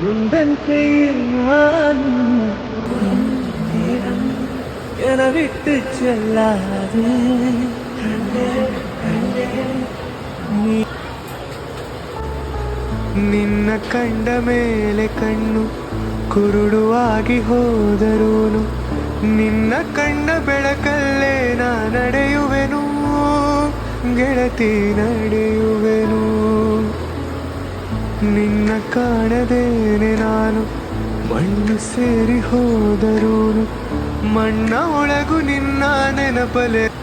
ಮುಂದಂತೆ ನಾನು ಎನವಿಟ್ಟು ಚೆಲ್ಲಾದೆ ನಿನ್ನ ಕಂಡ ಮೇಲೆ ಕಣ್ಣು ಕುರುಡುವಾಗಿ ಹೋದರೂನು ನಿನ್ನ ಕಂಡ ಬೆಳಕಲ್ಲೇ ನಾ ನಡೆಯುವೆನು ಗೆಳತಿ ನಡೆಯುವೆನು ನಿನ್ನ ಕಾಣದೇನೆ ನಾನು ಮಣ್ಣು ಸೇರಿ ಹೋದರೂನು ಮಣ್ಣ ಒಳಗು ನಿನ್ನ ನೆನಪಲೆ